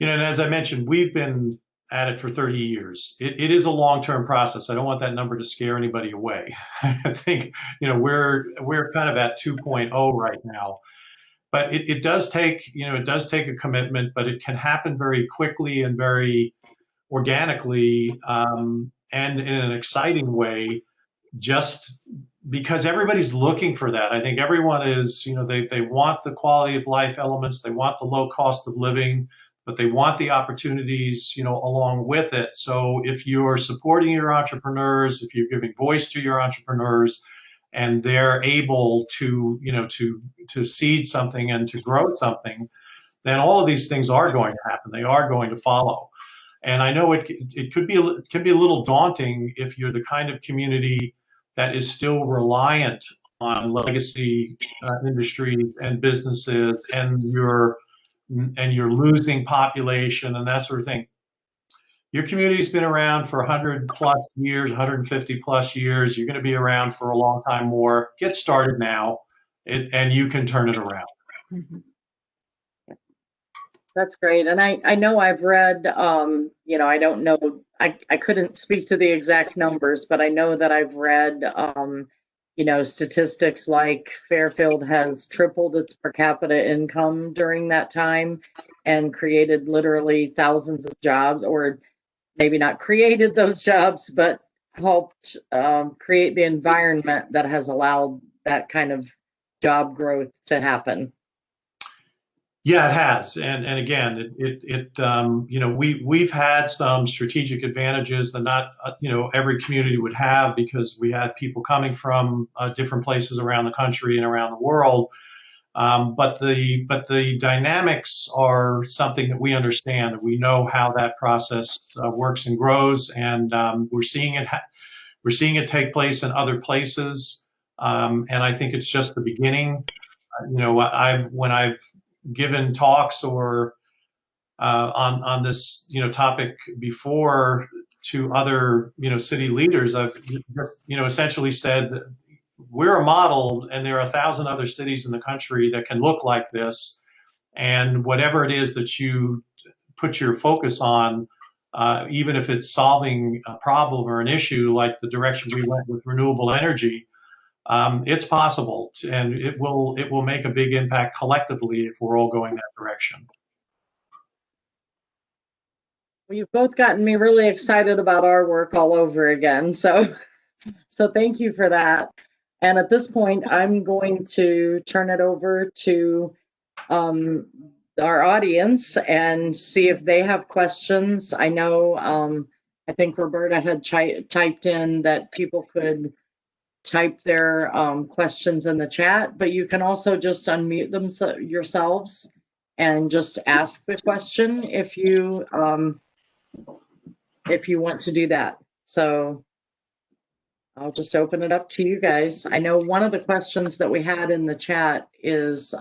And as I mentioned, we've been at it for 30 years. It is a long-term process. I don't want that number to scare anybody away. I think we're kind of at 2.0 right now, but it does take a commitment, but it can happen very quickly and very organically, and in an exciting way, just because everybody's looking for that. I think everyone is, they want the quality of life elements, they want the low cost of living, but they want the opportunities, along with it. So if you're supporting your entrepreneurs, if you're giving voice to your entrepreneurs, and they're able to, to seed something and to grow something, then all of these things are going to happen. They are going to follow. And I know it could be it can be a little daunting if you're the kind of community that is still reliant on legacy industries and businesses, and you're losing population and that sort of thing. Your community's been around for 100 plus years, 150 plus years. You're going to be around for a long time more. Get started now, and you can turn it around. Mm-hmm. That's great. And I know I've read, I don't know, I couldn't speak to the exact numbers, but I know that I've read, statistics like Fairfield has tripled its per capita income during that time and created literally thousands of jobs, or maybe not created those jobs, but helped create the environment that has allowed that kind of job growth to happen. Yeah, it has, and again, we've had some strategic advantages that not every community would have, because we had people coming from different places around the country and around the world. But the dynamics are something that we understand. We know how that process works and grows, and we're seeing it take place in other places, and I think it's just the beginning. When I've given talks or on this topic before to other city leaders, I've essentially said that we're a model, and there are 1,000 other cities in the country that can look like this, and whatever it is that you put your focus on, even if it's solving a problem or an issue like the direction we went with renewable energy, it's possible, and it will make a big impact collectively if we're all going that direction. Well, you've both gotten me really excited about our work all over again. So thank you for that. And at this point, I'm going to turn it over to our audience and see if they have questions. I know, I think Roberta had typed in that people could type their questions in the chat, but you can also just unmute them yourselves and just ask the question if you want to do that. So I'll just open it up to you guys. I know one of the questions that we had in the chat is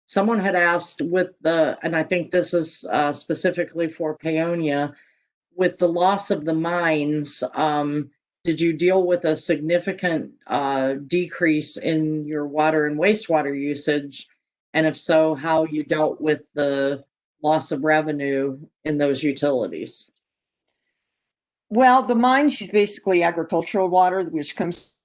someone had asked and I think this is specifically for Paonia, with the loss of the mines, did you deal with a significant decrease in your water and wastewater usage? And if so, how you dealt with the loss of revenue in those utilities? Well, the mines use basically agricultural water, which comes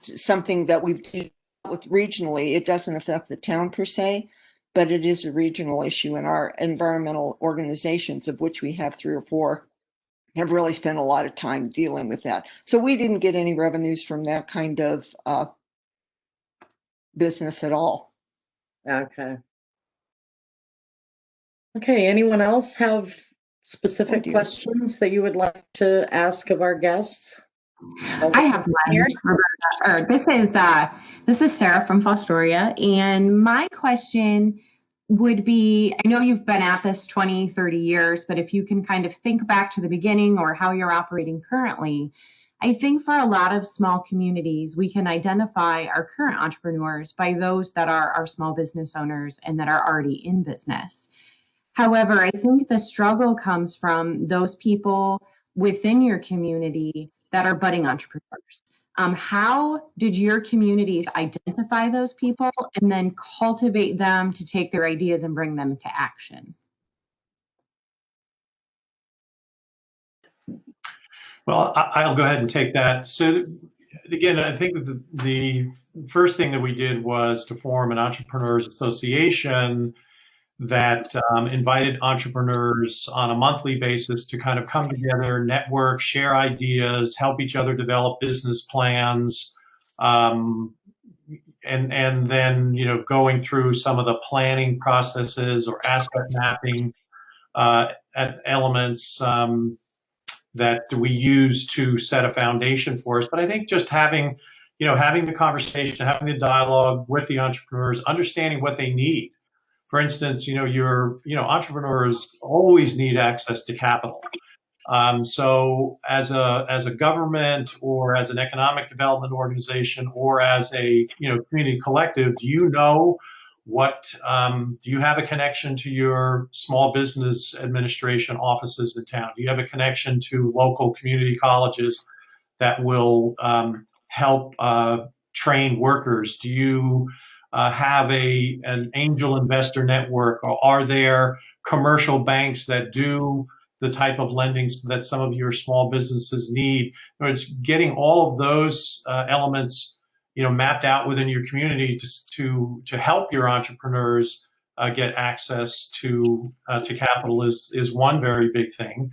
something that we've dealt with regionally. It doesn't affect the town per se, but it is a regional issue, in our environmental organizations, of which we have 3 or 4, have really spent a lot of time dealing with that. So we didn't get any revenues from that kind of business at all. Okay. Okay, anyone else have specific questions that you would like to ask of our guests? I have one, Roberta. This is Sarah from Fostoria, and my question would be, I know you've been at this 20, 30 years, but if you can kind of think back to the beginning or how you're operating currently, I think for a lot of small communities, we can identify our current entrepreneurs by those that are our small business owners and that are already in business. However, I think the struggle comes from those people within your community that are budding entrepreneurs. How did your communities identify those people and then cultivate them to take their ideas and bring them to action? Well, I'll go ahead and take that. So again, I think the first thing that we did was to form an entrepreneurs association that invited entrepreneurs on a monthly basis to kind of come together, network, share ideas, help each other develop business plans, and then going through some of the planning processes or asset mapping elements that we use to set a foundation for us. But I think just having the conversation, having the dialogue with the entrepreneurs, understanding what they need. For instance, entrepreneurs always need access to capital. So as a government or as an economic development organization or as a community collective, do you have a connection to your small business administration offices in town? Do you have a connection to local community colleges that will help train workers? Do you have an angel investor network, or are there commercial banks that do the type of lending that some of your small businesses need? It's getting all of those elements mapped out within your community to help your entrepreneurs get access to capital is one very big thing.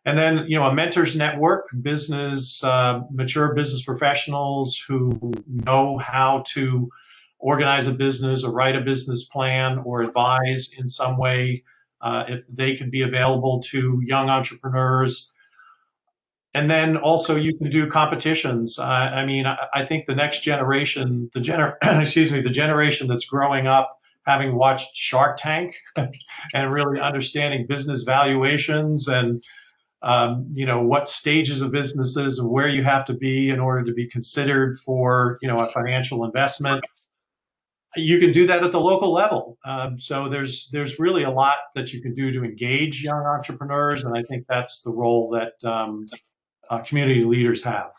And then, a mentors network, mature business professionals who know how to organize a business or write a business plan or advise in some way, if they could be available to young entrepreneurs. And then also you can do competitions. I think the next generation, the generation that's growing up, having watched Shark Tank and really understanding business valuations and what stages of businesses and where you have to be in order to be considered for, a financial investment. You can do that at the local level. So there's really a lot that you can do to engage young entrepreneurs, and I think that's the role that community leaders have.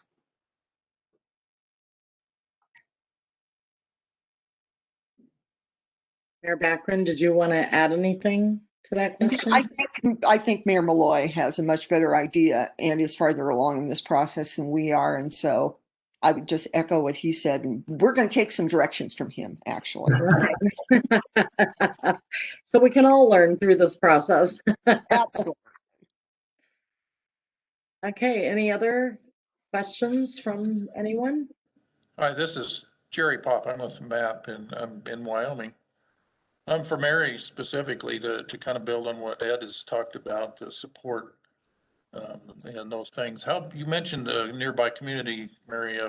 Mayor Backren, did you want to add anything to that question? I think Mayor Malloy has a much better idea and is farther along in this process than we are. And so I would just echo what he said. And we're going to take some directions from him, actually. So we can all learn through this process. Absolutely. Okay, any other questions from anyone? Hi, this is Jerry Pop. I'm with MAP in Wyoming. I'm for Mary specifically to kind of build on what Ed has talked about, to support and those things. How you mentioned the nearby community, Mary,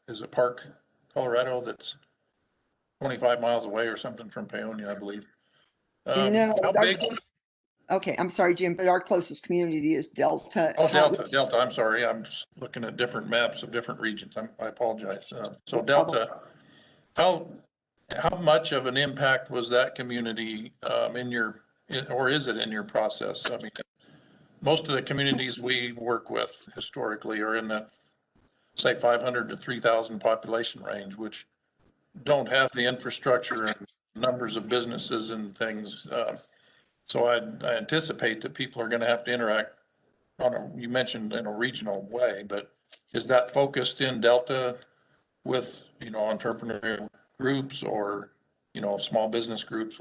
is it Park, Colorado, that's 25 miles away or something from Paonia, I believe. No, how big? Okay, I'm sorry, Jim, but our closest community is Delta. Oh, Delta. I'm sorry. I'm looking at different maps of different regions. I apologize. So Delta, how much of an impact was that community or is it in your process? I mean, most of the communities we work with historically are in that, say, 500 to 3,000 population range, which don't have the infrastructure and numbers of businesses and things. So I anticipate that people are going to have to interact you mentioned in a regional way, but is that focused in Delta with, entrepreneurial groups or, small business groups?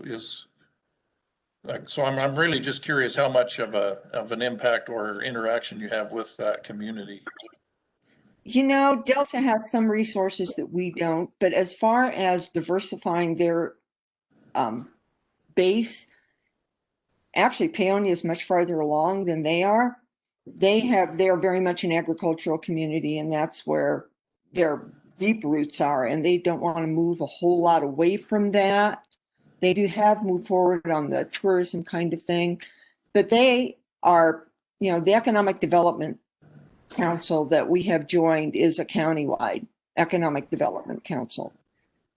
So I'm really just curious how much of an impact or interaction you have with that community. Delta has some resources that we don't, but as far as diversifying their base, actually Paonia is much farther along than they are. They are very much an agricultural community, and that's where their deep roots are, and they don't want to move a whole lot away from that. They have moved forward on the tourism kind of thing, but they are, the Economic Development Council that we have joined is a countywide Economic Development Council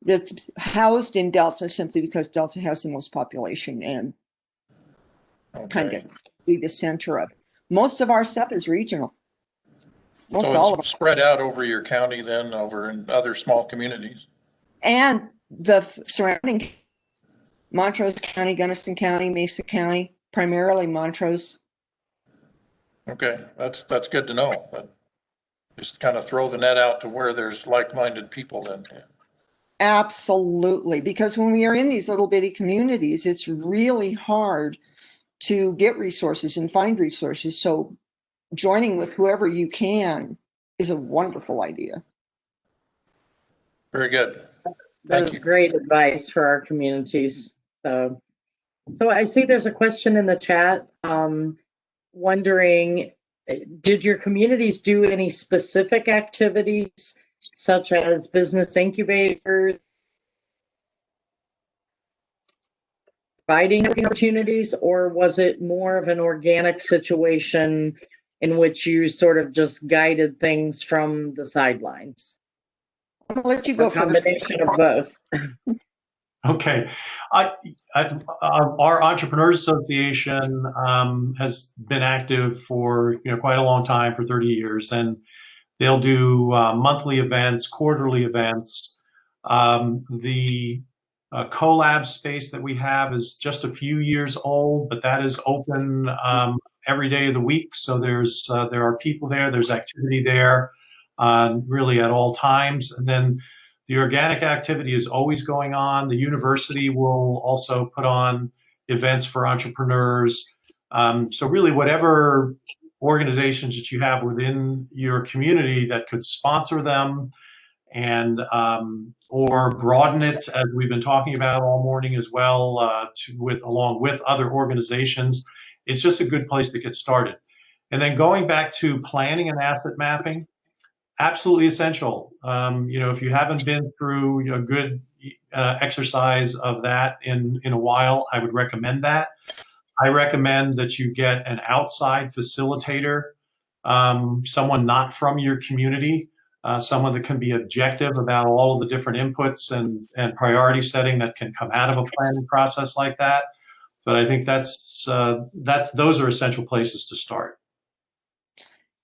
that's housed in Delta simply because Delta has the most population and kind of be the center of it. Most of our stuff is regional. So it's spread out over your county, then over in other small communities. And the surrounding Montrose County, Gunnison County, Mesa County, primarily Montrose. Okay, that's good to know. But just kind of throw the net out to where there's like-minded people then. Absolutely. Because when we are in these little bitty communities, it's really hard to get resources and find resources. So joining with whoever you can is a wonderful idea. Very good. That Thank is you. great advice for our communities. So I see there's a question in the chat, wondering, did your communities do any specific activities such as business incubators, providing opportunities, or was it more of an organic situation in which you sort of just guided things from the sidelines? I'll let you A go first. combination of both. Okay. I, our Entrepreneurs Association has been active for quite a long time, for 30 years, and they'll do monthly events, quarterly events. The collab space that we have is just a few years old, but that is open every day of the week. So there are people there, there's activity there, really at all times. And then the organic activity is always going on. The university will also put on events for entrepreneurs. So really, whatever organizations that you have within your community that could sponsor them and or broaden it, as we've been talking about all morning as well, along with other organizations. It's just a good place to get started. And then going back to planning and asset mapping, absolutely essential. If you haven't been through a good exercise of that in a while, I would recommend that. I recommend that you get an outside facilitator, someone not from your community, someone that can be objective about all of the different inputs and priority setting that can come out of a planning process like that. But I think those are essential places to start.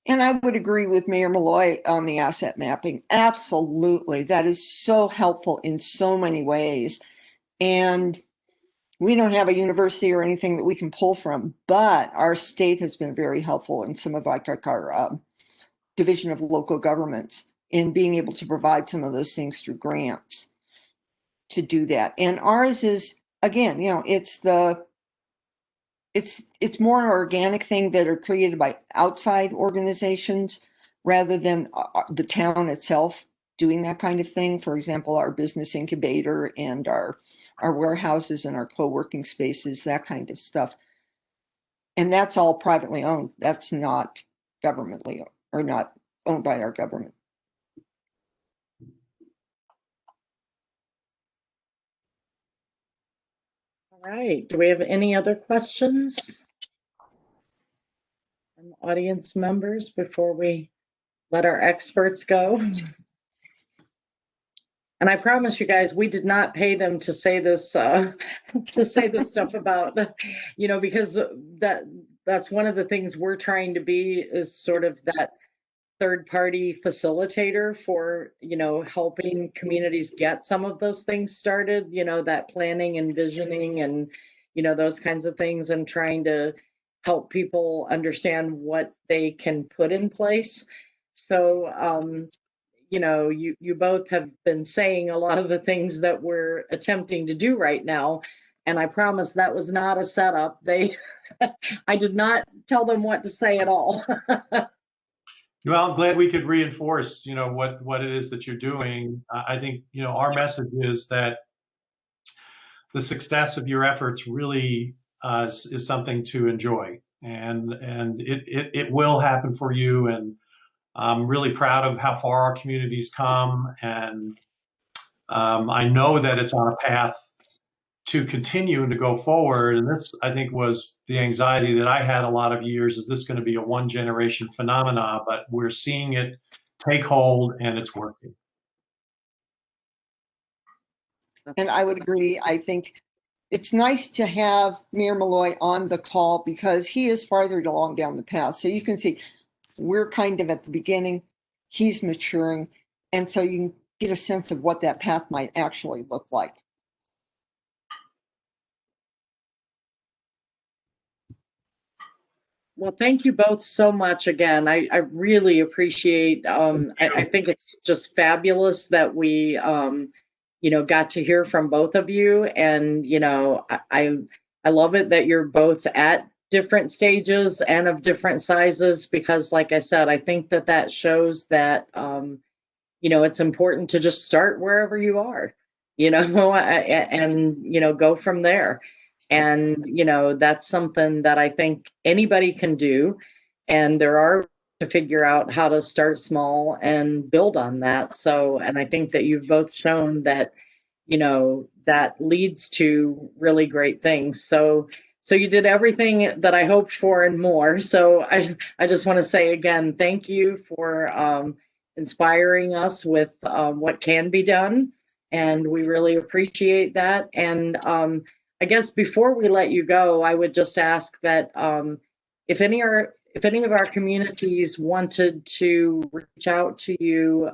And I would agree with Mayor Malloy on the asset mapping. Absolutely. That is so helpful in so many ways. And we don't have a university or anything that we can pull from, but our state has been very helpful in some of our Division of Local Governments in being able to provide some of those things through grants to do that. And ours is, again, it's more an organic thing that are created by outside organizations rather than the town itself doing that kind of thing. For example, our business incubator and our warehouses and our co-working spaces, that kind of stuff. And that's all privately owned. That's not governmentally or not owned by our government. All right. Do we have any other questions from audience members before we let our experts go? And I promise you guys, we did not pay them to say this stuff about, because that's one of the things we're trying to be, is sort of that third party facilitator for, helping communities get some of those things started, that planning and visioning and, those kinds of things, and trying to help people understand what they can put in place. So, you both have been saying a lot of the things that we're attempting to do right now. And I promise that was not a setup. I did not tell them what to say at all. Well, I'm glad we could reinforce, what it is that you're doing. I think, our message is that the success of your efforts really is something to enjoy, and it will happen for you. And I'm really proud of how far our community's come, and I know that it's on a path to continue and to go forward. And this, I think, was the anxiety that I had a lot of years. Is this going to be a one generation phenomena? But we're seeing it take hold, and it's working. And I would agree. I think it's nice to have Mayor Malloy on the call because he is farther along down the path. So you can see we're kind of at the beginning, he's maturing. And so you can get a sense of what that path might actually look like. Well, thank you both so much again. I really appreciate, I think it's just fabulous that we got to hear from both of you. And, I love it that you're both at different stages and of different sizes, because like I said, I think that that shows that, it's important to just start wherever you are, and, go from there. And, that's something that I think anybody can do. And there are to figure out how to start small and build on that. So, and I think that you've both shown that, that leads to really great things. So you did everything that I hoped for and more. So I just want to say again, thank you for inspiring us with what can be done. And we really appreciate that. And I guess before we let you go, I would just ask that if any of our communities wanted to reach out to you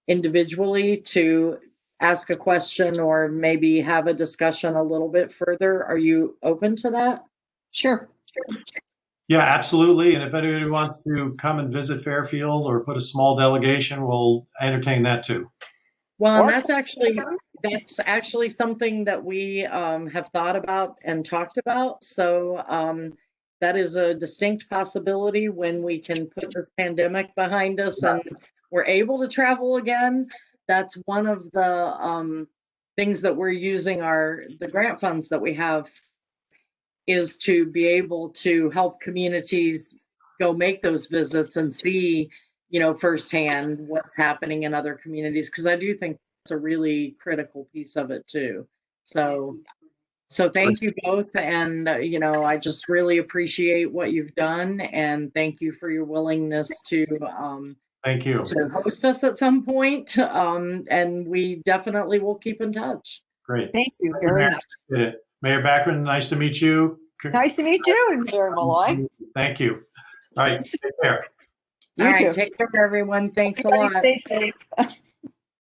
individually to ask a question or maybe have a discussion a little bit further, are you open to that? Sure. Yeah, absolutely. And if anybody wants to come and visit Fairfield or put a small delegation, we'll entertain that too. Well, and that's actually something that we have thought about and talked about. So that is a distinct possibility when we can put this pandemic behind us and we're able to travel again. That's one of the things that we're using the grant funds that we have is to be able to help communities go make those visits and see, firsthand what's happening in other communities. Because I do think it's a really critical piece of it too. So thank you both. And, I just really appreciate what you've done. And thank you for your willingness to Thank you. to host us at some point. And we definitely will keep in touch. Great. Thank you very much. Mayor Backman, nice to meet you. Nice to meet you, Mayor Malloy. Thank you. All right, take care. You All right, too. take care, everyone. Thanks a Everybody lot. stay safe.